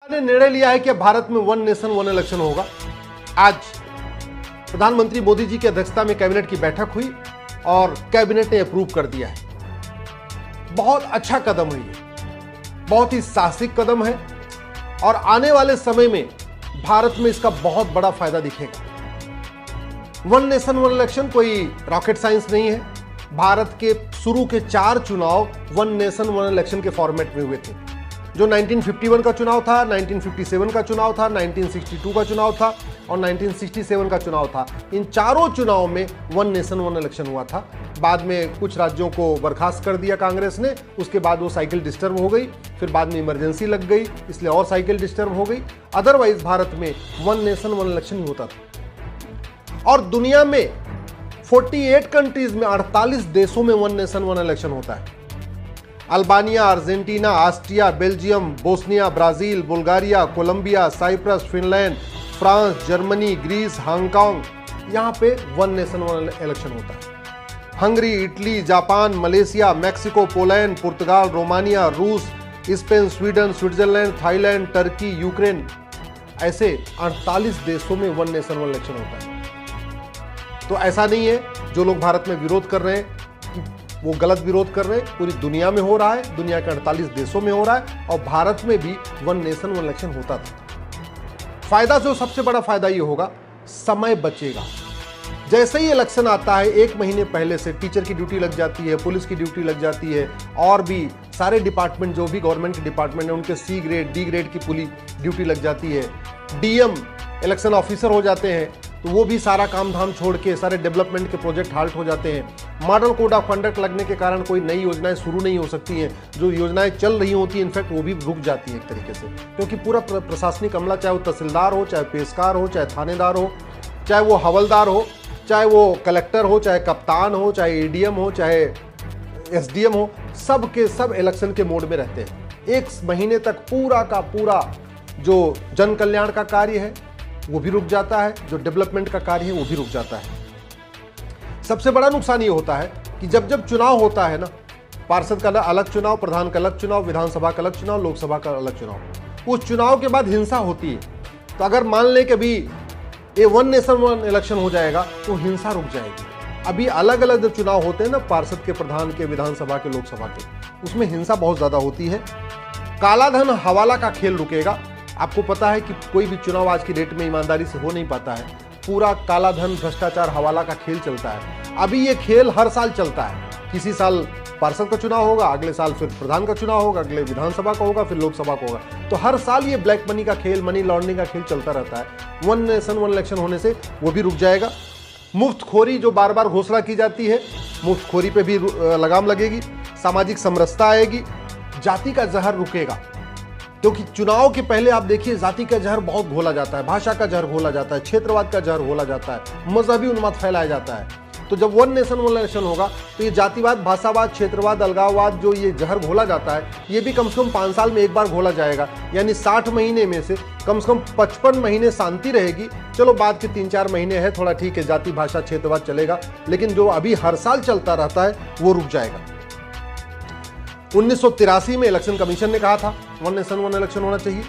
ने निर्णय लिया है कि भारत में वन नेशन वन इलेक्शन होगा। आज प्रधानमंत्री मोदी जी की अध्यक्षता में कैबिनेट की बैठक हुई और कैबिनेट ने अप्रूव कर दिया है। बहुत अच्छा कदम है, ये बहुत ही साहसिक कदम है और आने वाले समय में भारत में इसका बहुत बड़ा फायदा दिखेगा। वन नेशन वन इलेक्शन कोई रॉकेट साइंस नहीं है। भारत के शुरू के 4 चुनाव वन नेशन वन इलेक्शन के फॉर्मेट में हुए थे, जो 1951 का चुनाव था, 1957 का चुनाव था, 1962 का चुनाव था और 1967 का चुनाव था। इन चारों चुनाव में वन नेशन वन इलेक्शन हुआ था। बाद में कुछ राज्यों को बर्खास्त कर दिया कांग्रेस ने, उसके बाद वो साइकिल डिस्टर्ब हो गई, फिर बाद में इमरजेंसी लग गई, इसलिए और साइकिल डिस्टर्ब हो गई। अदरवाइज भारत में वन नेशन वन इलेक्शन ही होता था। और दुनिया में 48 कंट्रीज में 48 देशों में वन नेशन वन इलेक्शन होता है। Albania, Argentina, Austria, Belgium, Bosnia, Brazil, Bulgaria, Colombia, Cyprus, Finland, France, Germany, Greece, Hong Kong, यहां पे वन नेशन वन इलेक्शन होता है। Hungary, Italy, Japan, Malaysia, Mexico, Poland, पुर्तगाल, रोमानिया, रूस, Spain, Sweden, Switzerland, Thailand, Turkey, Ukraine, ऐसे 48 देशों में one nation one election होता है। तो ऐसा नहीं है जो लोग भारत में विरोध कर रहे हैं वो गलत विरोध कर रहे हैं, पूरी दुनिया में हो रहा है, दुनिया के 48 देशों में हो रहा है और भारत में भी वन नेशन वन इलेक्शन होता था। फायदा जो सबसे बड़ा फायदा ये होगा, समय बचेगा। जैसे ही इलेक्शन आता है 1 महीने पहले से टीचर की ड्यूटी लग जाती है, पुलिस की ड्यूटी लग जाती है और भी सारे डिपार्टमेंट जो भी गवर्नमेंट के डिपार्टमेंट है उनके C ग्रेड D ग्रेड की पूरी ड्यूटी लग जाती है। DM इलेक्शन ऑफिसर हो जाते हैं तो वो भी सारा काम धाम छोड़ के सारे डेवलपमेंट के प्रोजेक्ट हाल्ट हो जाते हैं। मॉडल कोड ऑफ कंडक्ट लगने के कारण कोई नई योजनाएं शुरू नहीं हो सकती हैं, जो योजनाएं चल रही होती हैं इनफैक्ट वो भी रुक जाती हैं एक तरीके से, क्योंकि पूरा प्रशासनिक अमला, चाहे वो तहसीलदार हो, चाहे पेशकार हो, चाहे थानेदार हो, चाहे वो हवलदार हो, चाहे वो कलेक्टर हो, चाहे कप्तान हो, चाहे ADM हो, चाहे SDM हो, सब के सब इलेक्शन के मोड में रहते हैं। 1 महीने तक पूरा का पूरा जो जन कल्याण का कार्य है वो भी रुक जाता है, जो डेवलपमेंट का कार्य है वो भी रुक जाता है। सबसे बड़ा नुकसान ये होता है कि जब जब चुनाव होता है ना, पार्षद का अलग चुनाव, प्रधान का अलग चुनाव, विधानसभा का अलग चुनाव, लोकसभा का अलग चुनाव, उस चुनाव के बाद हिंसा होती है। तो अगर मान लें कि अभी ये वन नेशन वन इलेक्शन हो जाएगा तो हिंसा रुक जाएगी। अभी अलग अलग जब चुनाव होते हैं ना, पार्षद के, प्रधान के, विधानसभा के, लोकसभा के, उसमें हिंसा बहुत ज्यादा होती है। कालाधन हवाला का खेल रुकेगा। आपको पता है कि कोई भी चुनाव आज की डेट में ईमानदारी से हो नहीं पाता है, पूरा काला धन, भ्रष्टाचार, हवाला का खेल चलता है। अभी ये खेल हर साल चलता है। किसी साल पार्षद का चुनाव होगा, अगले साल फिर प्रधान का चुनाव होगा, अगले विधानसभा का होगा, फिर लोकसभा का होगा। तो हर साल ये ब्लैक मनी का खेल, मनी लॉन्ड्रिंग का खेल चलता रहता है। वन नेशन वन इलेक्शन होने से वो भी रुक जाएगा। मुफ्तखोरी जो बार बार घोषणा की जाती है, मुफ्तखोरी पे भी लगाम लगेगी। सामाजिक समरसता आएगी। जाति का जहर रुकेगा, क्योंकि चुनाव के पहले आप देखिए जाति का जहर बहुत घोला जाता है, भाषा का जहर घोला जाता है, क्षेत्रवाद का जहर घोला जाता है, मजहबी उन्माद फैलाया जाता है। तो जब वन नेशन वन इलेक्शन होगा तो ये जातिवाद, भाषावाद, क्षेत्रवाद, अलगाववाद जो ये जहर घोला जाता है, ये भी कम से कम 5 साल में एक बार घोला जाएगा। यानी 60 महीने में से कम 55 महीने शांति रहेगी। चलो बाद के 3-4 महीने है थोड़ा ठीक है, जाति, भाषा, क्षेत्रवाद चलेगा, लेकिन जो अभी हर साल चलता रहता है वो रुक जाएगा। 1983 में इलेक्शन कमीशन ने कहा था वन नेशन वन इलेक्शन होना चाहिए।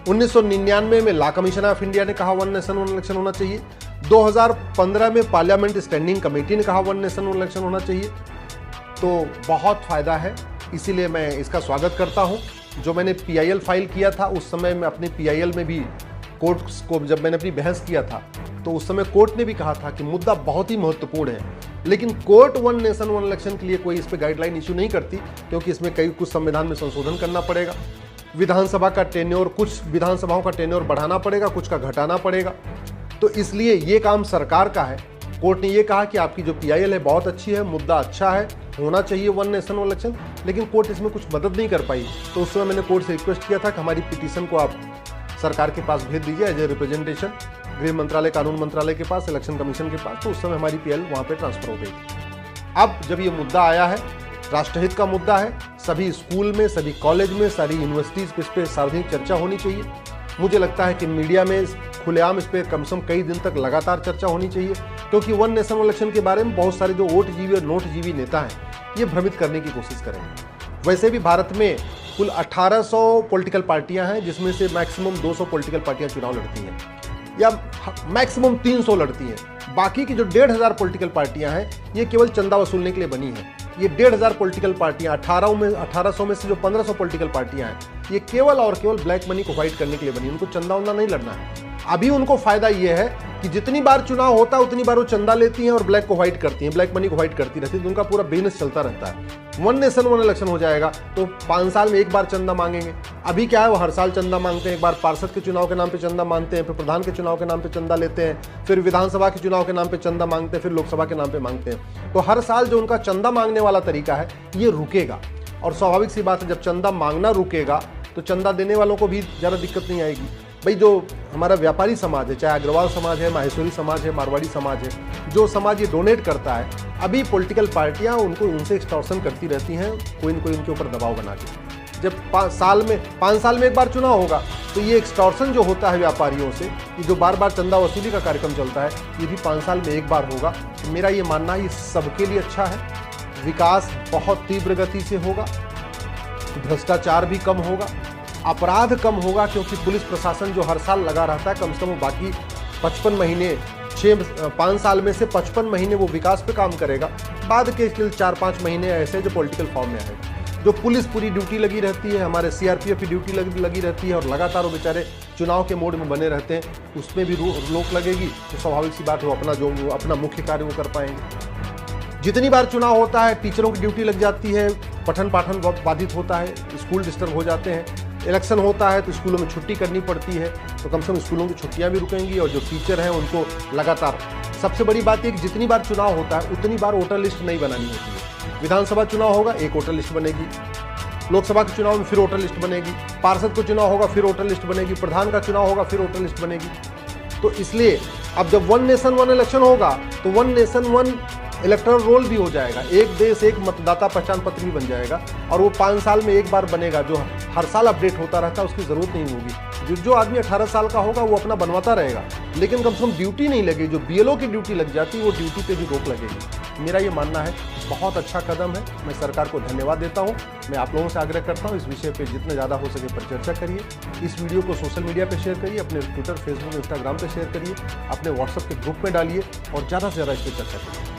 1999 में लॉ कमीशन ऑफ इंडिया ने कहा वन नेशन वन इलेक्शन होना चाहिए। 2015 में पार्लियामेंट स्टैंडिंग कमेटी ने कहा वन नेशन वन इलेक्शन होना चाहिए। तो बहुत फायदा है, इसीलिए मैं इसका स्वागत करता हूं। जो मैंने PIL फाइल किया था उस समय मैं अपने PIL में भी कोर्ट को जब मैंने अपनी बहस किया था तो उस समय कोर्ट ने भी कहा था कि मुद्दा बहुत ही महत्वपूर्ण है, लेकिन court one nation one election के लिए कोई इस पे गाइडलाइन इशू नहीं करती, क्योंकि इसमें कुछ संविधान में संशोधन करना पड़ेगा। विधानसभा का टेन्योर, कुछ विधानसभाओं का टेन्योर बढ़ाना पड़ेगा, कुछ का घटाना पड़ेगा। तो इसलिए ये काम सरकार का है। कोर्ट ने ये कहा कि आपकी जो PIL है बहुत अच्छी है, मुद्दा अच्छा है, होना चाहिए वन नेशन वन इलेक्शन, लेकिन कोर्ट इसमें कुछ मदद नहीं कर पाई। तो उस समय मैंने कोर्ट से रिक्वेस्ट किया था कि हमारी पिटीशन को आप सरकार के पास भेज दीजिए एज ए रिप्रेजेंटेशन, गृह मंत्रालय, कानून मंत्रालय के पास, इलेक्शन कमीशन के पास। तो उस समय हमारी PIL वहाँ पे ट्रांसफर हो गई थी। अब जब ये मुद्दा आया है, राष्ट्रहित का मुद्दा है, सभी स्कूल में, सभी कॉलेज में, सारी यूनिवर्सिटीज़ पे इस पर सार्वजनिक चर्चा होनी चाहिए। मुझे लगता है कि मीडिया में खुलेआम इस पर कम से कम कई दिन तक लगातार चर्चा होनी चाहिए, क्योंकि वन नेशन वन इलेक्शन के बारे में बहुत सारे जो वोट जीवी और नोट जीवी नेता हैं ये भ्रमित करने की कोशिश करेंगे। वैसे भी भारत में कुल 1800 पॉलिटिकल पार्टियां हैं, जिसमें से मैक्सिमम 200 पॉलिटिकल पार्टियां चुनाव लड़ती हैं या मैक्सिमम 300 लड़ती हैं। बाकी की जो 1500 पॉलिटिकल पार्टियां हैं ये केवल चंदा वसूलने के लिए बनी हैं। ये 1500 पॉलिटिकल पार्टियां 1800 में से जो 1500 पॉलिटिकल पार्टियां हैं ये केवल और केवल ब्लैक मनी को व्हाइट करने के लिए बनी। उनको चंदा वंदा नहीं लड़ना है। अभी उनको फायदा ये है कि जितनी बार चुनाव होता है उतनी बार वो चंदा लेती हैं और ब्लैक को व्हाइट करती हैं, ब्लैक मनी को व्हाइट करती रहती है। तो उनका पूरा बिजनेस चलता रहता है। वन नेशन वन इलेक्शन हो जाएगा तो 5 साल में एक बार चंदा मांगेंगे। अभी क्या है, वो हर साल चंदा मांगते हैं। एक बार पार्षद के चुनाव के नाम पे चंदा मांगते हैं, फिर प्रधान के चुनाव के नाम पे चंदा लेते हैं, फिर विधानसभा के चुनाव के नाम पे चंदा मांगते हैं, फिर लोकसभा के नाम पे मांगते हैं। तो हर साल जो उनका चंदा मांगने वाला तरीका है ये रुकेगा। और स्वाभाविक सी बात है, जब चंदा मांगना रुकेगा तो चंदा देने वालों को भी ज़्यादा दिक्कत नहीं आएगी। भाई जो हमारा व्यापारी समाज है, चाहे अग्रवाल समाज है, माहेश्वरी समाज है, मारवाड़ी समाज है, जो समाज ये डोनेट करता है, अभी पॉलिटिकल पार्टियां उनसे एक्सटॉर्शन करती रहती हैं, कोई न कोई उनके ऊपर दबाव बना के। जब 5 साल में एक बार चुनाव होगा तो ये एक्सटॉर्शन जो होता है व्यापारियों से, ये जो बार बार चंदा वसूली का कार्यक्रम चलता है, ये भी 5 साल में एक बार होगा। तो मेरा ये मानना है ये सबके लिए अच्छा है। विकास बहुत तीव्र गति से होगा, भ्रष्टाचार भी कम होगा, अपराध कम होगा, क्योंकि पुलिस प्रशासन जो हर साल लगा रहता है, कम से कम बाकी 55 महीने 5 साल में से 55 महीने वो विकास पे काम करेगा। बाद के 4-5 महीने ऐसे जो पॉलिटिकल फॉर्म में आएगा। जो पुलिस पूरी ड्यूटी लगी रहती है, हमारे सीआरपीएफ की ड्यूटी लगी रहती है और लगातार वो बेचारे चुनाव के मोड में बने रहते हैं, उसमें भी रोक लगेगी। तो स्वाभाविक सी बात है वो अपना मुख्य कार्य वो कर पाएंगे। जितनी बार चुनाव होता है टीचरों की ड्यूटी लग जाती है, पठन पाठन बाधित होता है, स्कूल डिस्टर्ब हो जाते हैं। इलेक्शन होता है तो स्कूलों में छुट्टी करनी पड़ती है, तो कम से कम स्कूलों की छुट्टियां भी रुकेंगी। और जो टीचर हैं उनको लगातार, सबसे बड़ी बात यह कि जितनी बार चुनाव होता है उतनी बार वोटर लिस्ट नहीं बनानी होती है। विधानसभा चुनाव होगा एक वोटर लिस्ट बनेगी, लोकसभा के चुनाव में फिर वोटर लिस्ट बनेगी, पार्षद का चुनाव होगा फिर वोटर लिस्ट बनेगी, प्रधान का चुनाव होगा फिर वोटर लिस्ट बनेगी। तो इसलिए अब जब वन नेशन वन इलेक्शन होगा तो one nation one electoral roll भी हो जाएगा, एक देश एक मतदाता पहचान पत्र भी बन जाएगा। और वो 5 साल में एक बार बनेगा, जो हर साल अपडेट होता रहता है, उसकी ज़रूरत नहीं होगी। जो आदमी 18 साल का होगा वो अपना बनवाता रहेगा, लेकिन कम से कम ड्यूटी नहीं लगेगी। जो बीएलओ की ड्यूटी लग जाती है वो ड्यूटी पे भी रोक लगेगी। मेरा ये मानना है बहुत अच्छा कदम है। मैं सरकार को धन्यवाद देता हूँ। मैं आप लोगों से आग्रह करता हूँ इस विषय पर जितने ज़्यादा हो सके पर चर्चा करिए। इस वीडियो को सोशल मीडिया पर शेयर करिए, अपने ट्विटर, फेसबुक, इंस्टाग्राम पर शेयर करिए, अपने व्हाट्सएप के ग्रुप में डालिए और ज़्यादा से ज़्यादा इस पर चर्चा करिए।